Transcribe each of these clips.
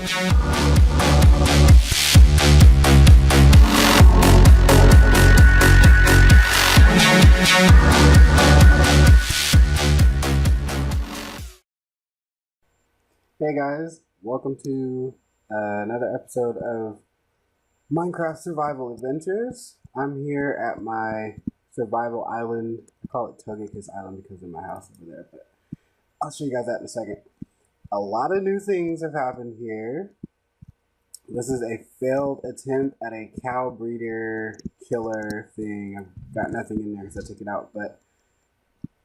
Hey guys, welcome to another episode of Minecraft Survival Adventures. I'm here at my survival island. I call it Togekiss Island because of my house over there, but I'll show you guys that in a second. A lot of new things have happened here. This is a failed attempt at a cow breeder killer thing. I've got nothing in there because I took it out, but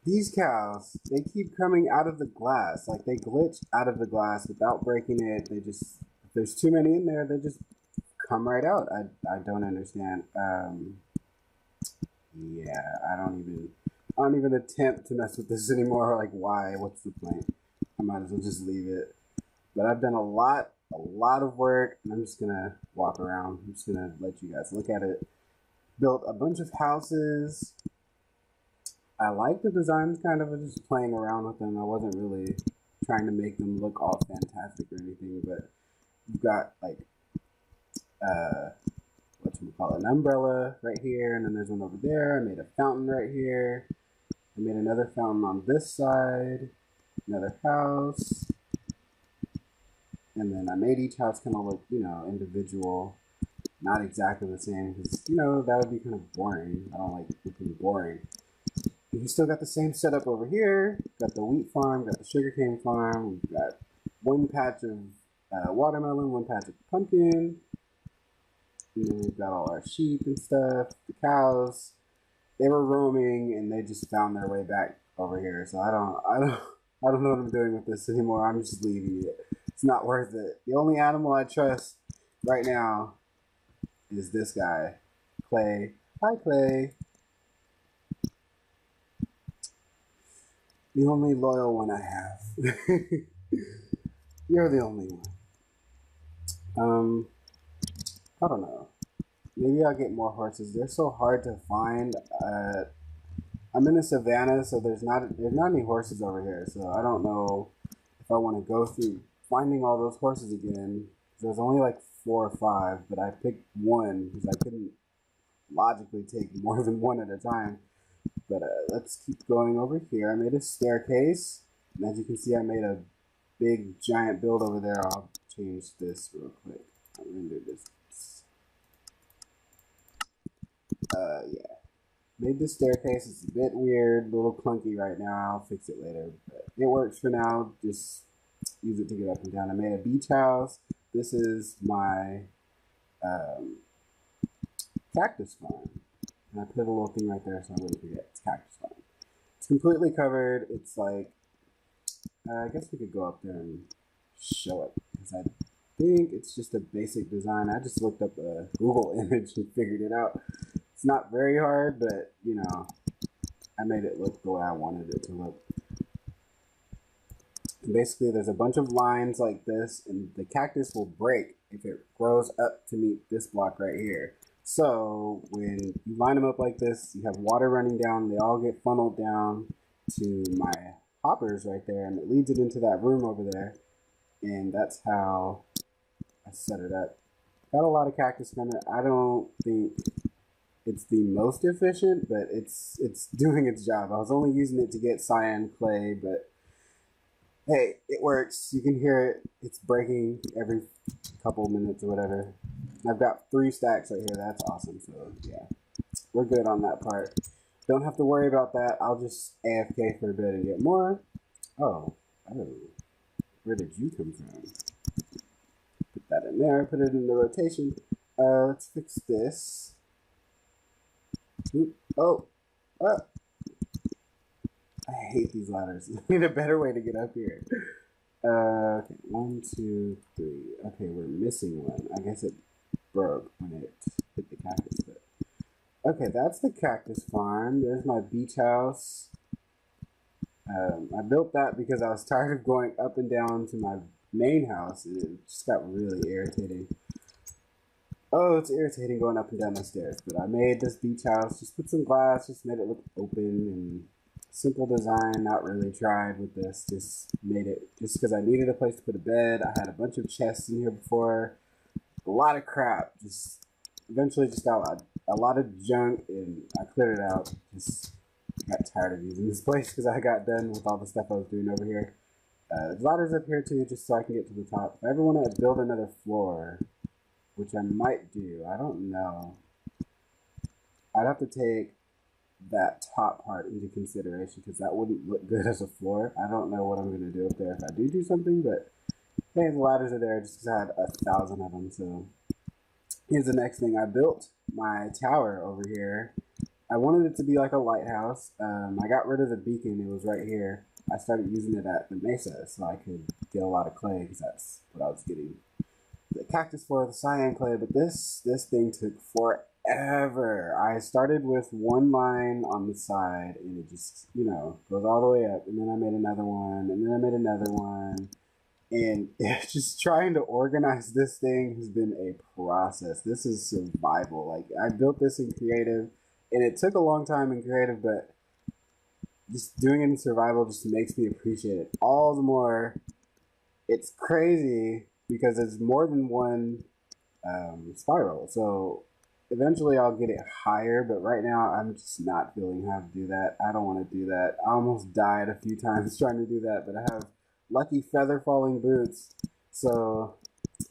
these cows, they keep coming out of the glass. Like, they glitch out of the glass without breaking it. They just, if there's too many in there, they just come right out. I don't understand. Yeah, I don't even attempt to mess with this anymore. Like, why? What's the point? I might as well just leave it. But I've done a lot of work, and I'm just gonna walk around. I'm just gonna let you guys look at it. Built a bunch of houses. I like the designs, kind of just playing around with them. I wasn't really trying to make them look all fantastic or anything, but you've got like an umbrella right here, and then there's one over there. I made a fountain right here. I made another fountain on this side, another house, and then I made each house kind of look, individual, not exactly the same, because that would be kind of boring. I don't like looking boring. You still got the same setup over here. Got the wheat farm, got the sugarcane farm. We've got one patch of watermelon, one patch of pumpkin. And then we've got all our sheep and stuff. The cows, they were roaming and they just found their way back over here. So I don't know what I'm doing with this anymore. I'm just leaving it. It's not worth it. The only animal I trust right now is this guy, Clay. Hi, Clay. The only loyal one I have. You're the only one. I don't know. Maybe I'll get more horses. They're so hard to find. I'm in a savannah, so there's not any horses over here. So I don't know if I want to go through finding all those horses again. There's only like 4 or 5, but I picked one because I couldn't logically take more than one at a time. But let's keep going over here. I made a staircase, and as you can see, I made a big giant build over there. I'll change this real quick. I'll render this. Yeah. Made this staircase. It's a bit weird, a little clunky right now. I'll fix it later, but it works for now. Just use it to get up and down. I made a beach house. This is my cactus farm. And I put a little thing right there so I wouldn't forget. It's cactus farm. It's completely covered. It's like, I guess we could go up there and show it. Because I think it's just a basic design. I just looked up a Google image and figured it out. It's not very hard, but, I made it look the way I wanted it to look. And basically, there's a bunch of lines like this, and the cactus will break if it grows up to meet this block right here. So when you line them up like this, you have water running down. They all get funneled down to my hoppers right there, and it leads it into that room over there. And that's how I set it up. Got a lot of cactus from it. I don't think it's the most efficient, but it's doing its job. I was only using it to get cyan clay, but hey, it works. You can hear it. It's breaking every couple minutes or whatever. I've got 3 stacks right here. That's awesome. So yeah, we're good on that part. Don't have to worry about that. I'll just AFK for a bit and get more. Oh, where did you come from? Put that in there. Put it in the rotation. Let's fix this. Oop. Oh, I hate these ladders. I need a better way to get up here. Okay, 1, 2, 3. Okay, we're missing one. I guess it broke when it hit the cactus. But okay, that's the cactus farm. There's my beach house. I built that because I was tired of going up and down to my main house, and it just got really irritating. Oh, it's irritating going up and down the stairs. But I made this beach house. Just put some glass. Just made it look open and Simple design, not really tried with this. Just made it just because I needed a place to put a bed. I had a bunch of chests in here before. A lot of crap. Just eventually just got a lot of junk and I cleared it out. Just got tired of using this place because I got done with all the stuff I was doing over here. There's ladders up here too, just so I can get to the top. If I ever want to build another floor, which I might do, I don't know. I'd have to take that top part into consideration because that wouldn't look good as a floor. I don't know what I'm going to do up there if I do something, but hey, the ladders are there just because I had 1,000 of them. So here's the next thing. I built my tower over here. I wanted it to be like a lighthouse. I got rid of the beacon. It was right here. I started using it at the mesa so I could get a lot of clay because that's what I was getting. The cactus for the cyan clay, but this thing took forever. I started with one line on the side and it just, you know, goes all the way up, and then I made another one, and then I made another one, and it's just trying to organize this thing has been a process. This is survival. Like, I built this in creative and it took a long time in creative, but just doing it in survival just makes me appreciate it all the more. It's crazy because there's more than one spiral, so eventually I'll get it higher, but right now I'm just not feeling how to do that. I don't want to do that. I almost died a few times trying to do that, but I have lucky feather falling boots, so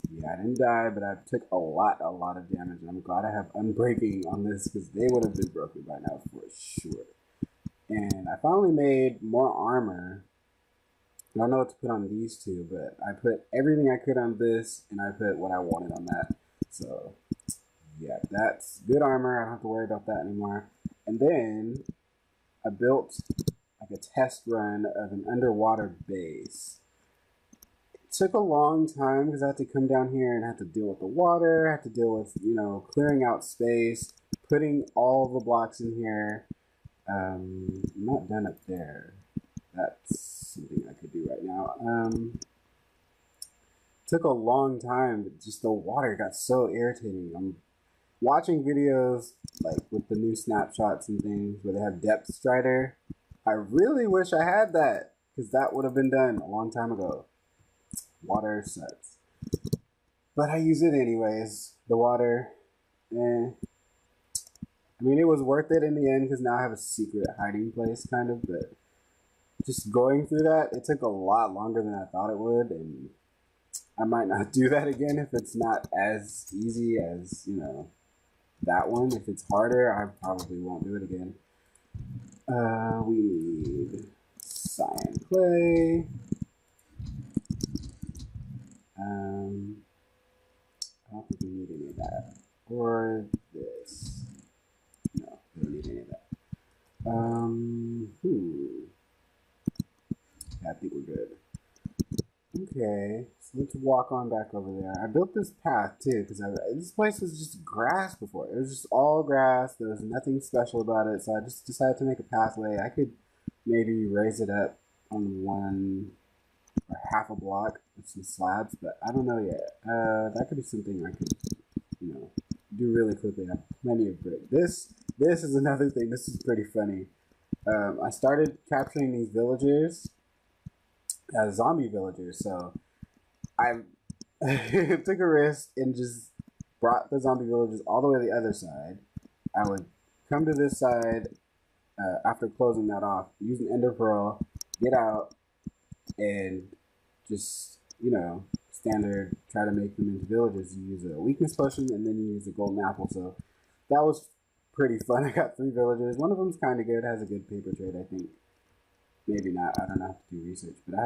yeah, I didn't die, but I took a lot of damage, and I'm glad I have unbreaking on this because they would have been broken by now for sure. And I finally made more armor. I don't know what to put on these two, but I put everything I could on this, and I put what I wanted on that. So, yeah, that's good armor. I don't have to worry about that anymore. And then I built like a test run of an underwater base. It took a long time because I had to come down here and have to deal with the water, have to deal with, you know, clearing out space, putting all the blocks in here. I'm not done up there. That's something I could do right now. Took a long time, but just the water got so irritating. I'm watching videos like with the new snapshots and things where they have depth strider. I really wish I had that because that would have been done a long time ago. Water sucks, but I use it anyways. The water, I mean, it was worth it in the end because now I have a secret hiding place, kind of, but just going through that, it took a lot longer than I thought it would, and I might not do that again if it's not as easy as, you know, that one. If it's harder, I probably won't do it again. We need cyan clay. I don't think we need any of that. Or this. No, we don't need any of that. Yeah, I think we're good. Okay, so let's walk on back over there. I built this path too because this place was just grass before. It was just all grass. There was nothing special about it, so I just decided to make a pathway. I could maybe raise it up on one or half a block with some slabs, but I don't know yet. That could be something I could, you know, do really quickly. I have plenty of brick. This is another thing. This is pretty funny. I started capturing these villagers as zombie villagers, so I took a risk and just brought the zombie villagers all the way to the other side. I would come to this side after closing that off, use an ender pearl, get out, and just, you know, standard try to make them into villagers. You use a weakness potion and then you use a golden apple. So that was pretty fun. I got 3 villagers. One of them's kind of good, has a good paper trade, I think. Maybe not. I don't have to do research, but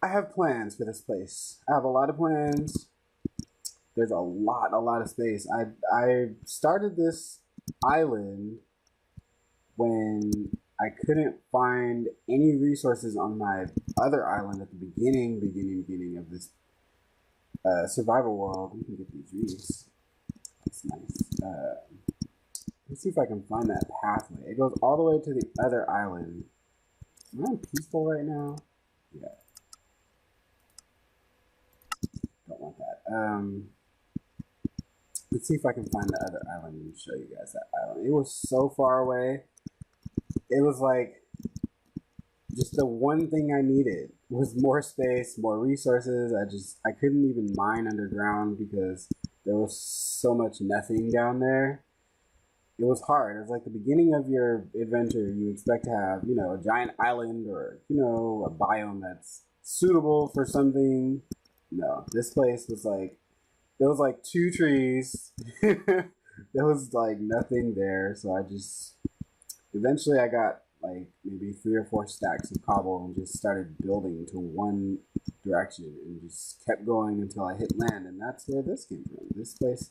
I have plans for this place. I have a lot of plans. There's a lot of space. I started this island when I couldn't find any resources on my other island at the beginning of this survival world. We can get these reefs. That's nice. Let's see if I can find that pathway. It goes all the way to the other island. Am I peaceful right now? Yeah. Don't want that. Let's see if I can find the other island and show you guys that island. It was so far away. It was like Just the one thing I needed was more space, more resources. I couldn't even mine underground because there was so much nothing down there. It was hard. It was like the beginning of your adventure. You expect to have, a giant island or, a biome that's suitable for something. No, this place was like, there was like two trees. There was like nothing there. So eventually I got like maybe 3 or 4 stacks of cobble and just started building to one direction and just kept going until I hit land. And that's where this came from. This place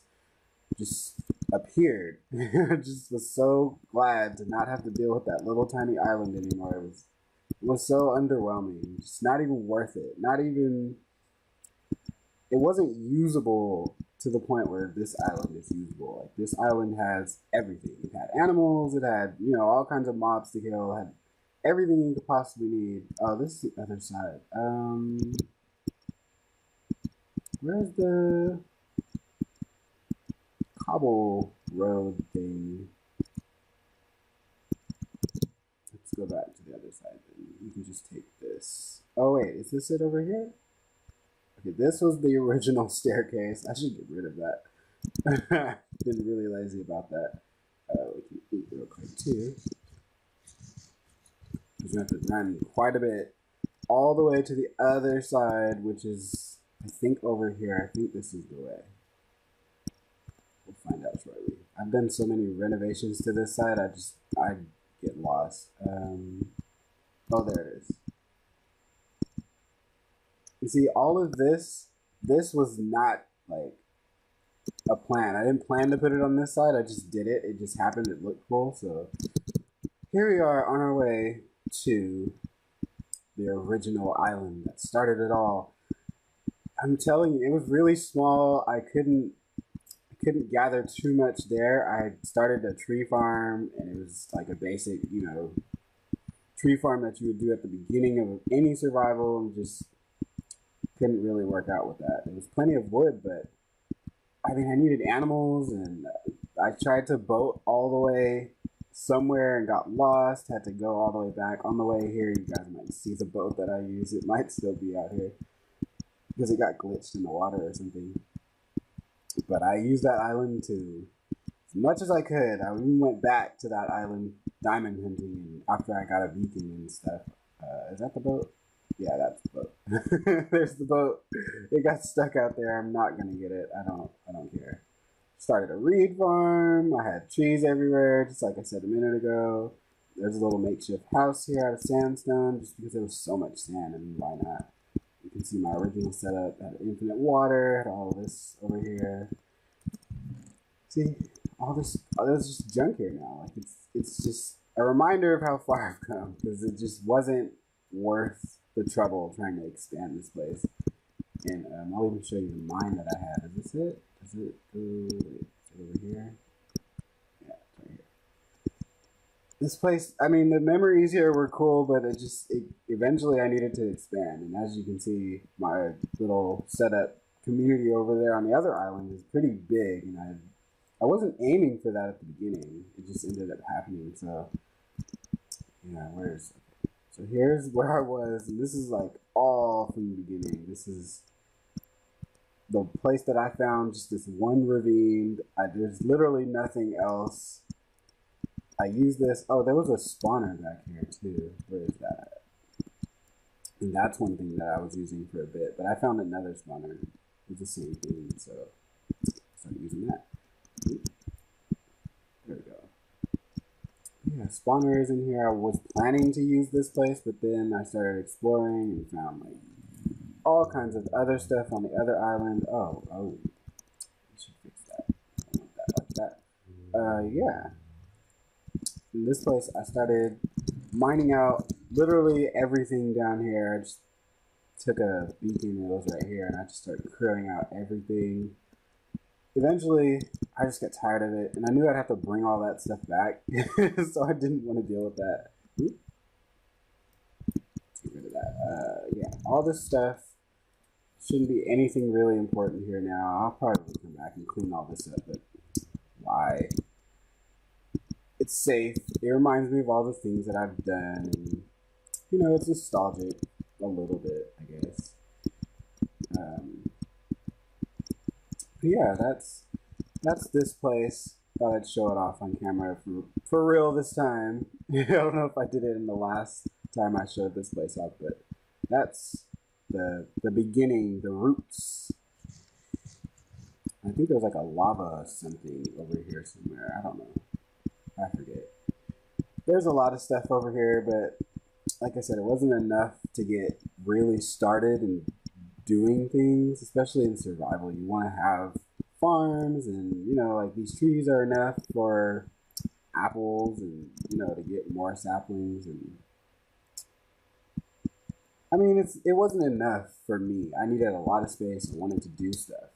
just appeared. I just was so glad to not have to deal with that little tiny island anymore. It was so underwhelming. Just not even worth it. Not even, it wasn't usable to the point where this island is usable. Like this island has everything. It had animals, it had, all kinds of mobs to kill, it had everything you could possibly need. Oh, this is the other side. Where's the cobble road thing? Let's go back to the other side then. You can just take this. Oh wait, is this it over here? Okay, this was the original staircase. I should get rid of that. Been really lazy about that. We can eat real quick too. We're gonna have to run quite a bit all the way to the other side, which is, I think, over here. I think this is the way. We'll find out shortly. I've done so many renovations to this side, I get lost. Oh, there it is. You see, all of this was not like a plan. I didn't plan to put it on this side. I just did it. It just happened. It looked cool. So here we are on our way to the original island that started it all. I'm telling you, it was really small. I couldn't gather too much there. I started a tree farm, and it was like a basic, tree farm that you would do at the beginning of any survival, and just couldn't really work out with that. There was plenty of wood, but I mean, I needed animals, and I tried to boat all the way somewhere and got lost, had to go all the way back. On the way here, you guys might see the boat that I use. It might still be out here because it got glitched in the water or something. But I used that island to, as much as I could. I even went back to that island diamond hunting after I got a beacon and stuff. Is that the boat? Yeah, that's the boat. There's the boat. It got stuck out there. I'm not gonna get it. I don't care. Started a reed farm. I had trees everywhere, just like I said a minute ago. There's a little makeshift house here out of sandstone, just because there was so much sand. I mean, why not? You can see my original setup. Had infinite water. Had all this over here. See, all this is just junk here now. Like it's just a reminder of how far I've come, because it just wasn't worth the trouble trying to expand this place. And I'll even show you the mine that I had. Is this it? Does it go? Wait, is it over here? Yeah, it's right here. This place, I mean, the memories here were cool, but eventually I needed to expand. And as you can see, my little setup community over there on the other island is pretty big, and I wasn't aiming for that at the beginning. It just ended up happening. So yeah, so here's where I was, and this is like all from the beginning. This is the place that I found, just this one ravine. There's literally nothing else. I used this. Oh, there was a spawner back here too. Where is that? And that's one thing that I was using for a bit, but I found another spawner. It's the same thing, so I started using that. There we go. Yeah, spawners in here. I was planning to use this place, but then I started exploring and found like all kinds of other stuff on the other island. Oh, I should fix that. I want that like that. Yeah. In this place, I started mining out literally everything down here. I just took a beacon, it was right here, and I just started clearing out everything. Eventually, I just got tired of it, and I knew I'd have to bring all that stuff back, so I didn't want to deal with that. Let's get rid of that. Yeah, all this stuff shouldn't be anything really important here now. I'll probably come back and clean all this up, but why? It's safe. It reminds me of all the things that I've done, and you know, it's nostalgic a little bit, I guess. But yeah, that's this place. Thought I'd show it off on camera for real this time. I don't know if I did it in the last time I showed this place off, but that's the beginning, the roots. I think there's like a lava something over here somewhere. I don't know. I forget. There's a lot of stuff over here, but like I said, it wasn't enough to get really started and doing things, especially in survival. You want to have farms, and you know, like these trees are enough for apples, and you know, to get more saplings. And I mean, it wasn't enough for me. I needed a lot of space. I wanted to do stuff,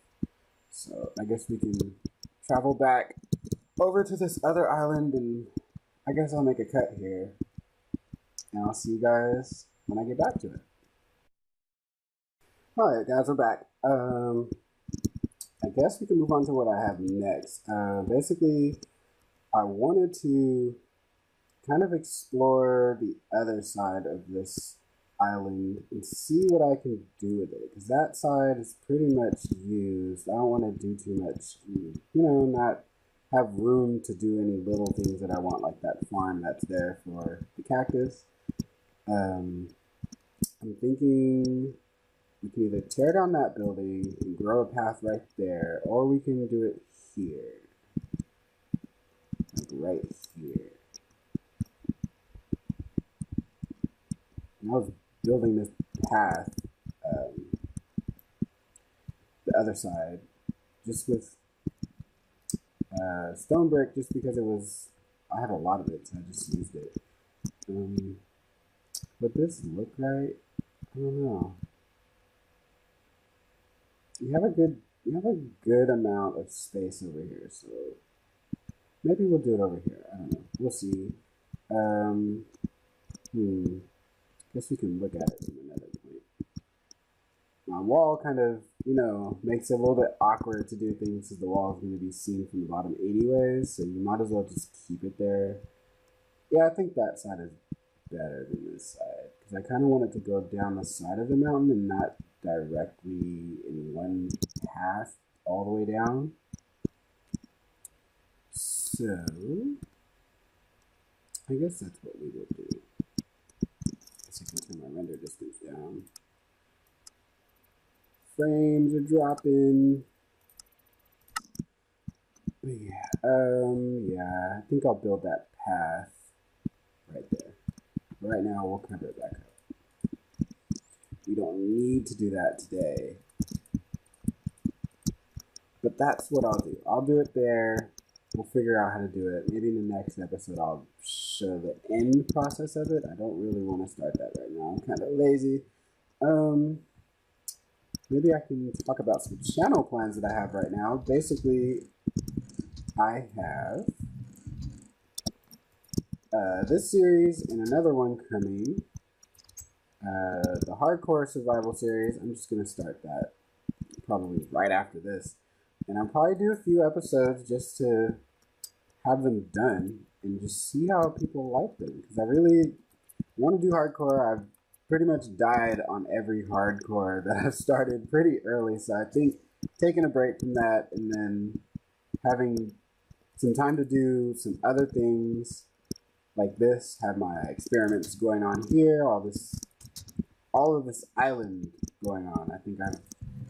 so I guess we can travel back over to this other island, and I guess I'll make a cut here, and I'll see you guys when I get back to it. Alright guys, we're back. I guess we can move on to what I have next. Basically, I wanted to kind of explore the other side of this island and see what I can do with it, because that side is pretty much used. I don't want to do too much, you know, not have room to do any little things that I want, like that farm that's there for the cactus. I'm thinking we can either tear down that building and grow a path right there, or we can do it here. Like right here. And I was building this path, the other side, just with stone brick, just because it was, I had a lot of it, so I just used it. Would this look right? I don't know. You have a good amount of space over here, so maybe we'll do it over here. I don't know. We'll see. Guess we can look at it from another point. My wall kind of, you know, makes it a little bit awkward to do things because the wall is going to be seen from the bottom anyways, so you might as well just keep it there. Yeah, I think that side is better than this side, because I kind of want it to go down the side of the mountain and not directly in one path all the way down. So I guess that's what we will do. I can turn my render distance down. Frames are dropping. But yeah, I think I'll build that path right there. Right now, we'll cover it back up. We don't need to do that today. But that's what I'll do. I'll do it there. We'll figure out how to do it. Maybe in the next episode, I'll show the end process of it. I don't really want to start that right now. I'm kind of lazy. Maybe I can talk about some channel plans that I have right now. Basically, I have this series and another one coming. The hardcore survival series. I'm just going to start that probably right after this. And I'll probably do a few episodes just to have them done and just see how people like them. Because I really want to do hardcore. I've pretty much died on every hardcore that I've started pretty early. So I think taking a break from that and then having some time to do some other things like this, have my experiments going on here, all of this island going on. I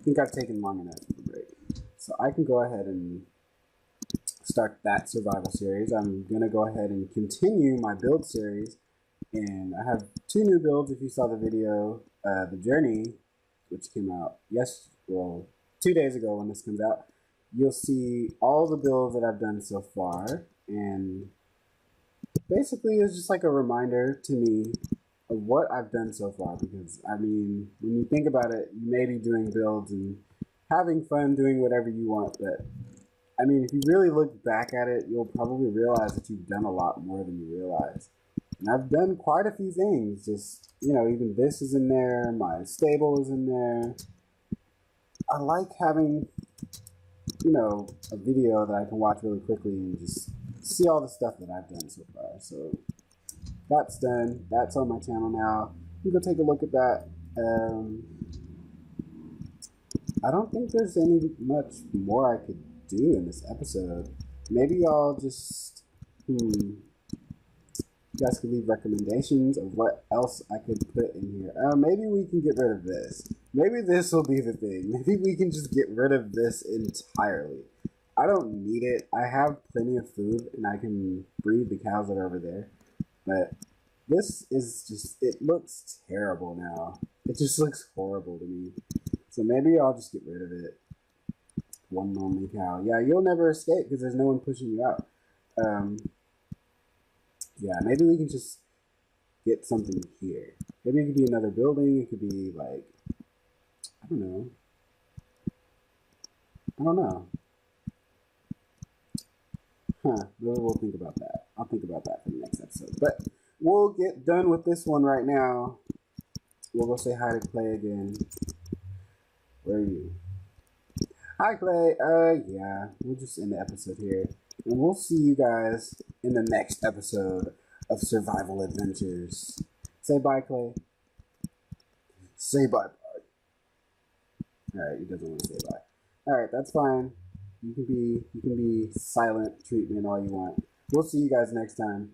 think I've taken long enough of a break. So I can go ahead and start that survival series. I'm going to go ahead and continue my build series. And I have 2 new builds. If you saw the video, The Journey, which came out 2 days ago when this comes out, you'll see all the builds that I've done so far. And basically it's just like a reminder to me of what I've done so far. Because, I mean, when you think about it, you may be doing builds and having fun doing whatever you want, but I mean, if you really look back at it, you'll probably realize that you've done a lot more than you realize. And I've done quite a few things. Just, you know, even this is in there, my stable is in there. I like having, you know, a video that I can watch really quickly and just see all the stuff that I've done so far. So that's done. That's on my channel now. You can go take a look at that. Um, I don't think there's any much more I could do in this episode. Maybe I'll just you guys could leave recommendations of what else I could put in here. Maybe we can get rid of this. Maybe this will be the thing. Maybe we can just get rid of this entirely. I don't need it. I have plenty of food and I can breed the cows that are over there. But this is just, it looks terrible now. It just looks horrible to me. So maybe I'll just get rid of it. One lonely cow. Yeah, you'll never escape because there's no one pushing you out. Yeah, maybe we can just get something here. Maybe it could be another building. It could be like, I don't know. I don't know. Maybe we'll think about that. I'll think about that for the next episode. But we'll get done with this one right now. We'll go say hi to Clay again. Where are you? Hi, Clay. Yeah, we'll just end the episode here. And we'll see you guys in the next episode of Survival Adventures. Say bye, Clay. Say bye. Alright, he doesn't want to say bye. Alright, that's fine. You can be silent treatment all you want. We'll see you guys next time.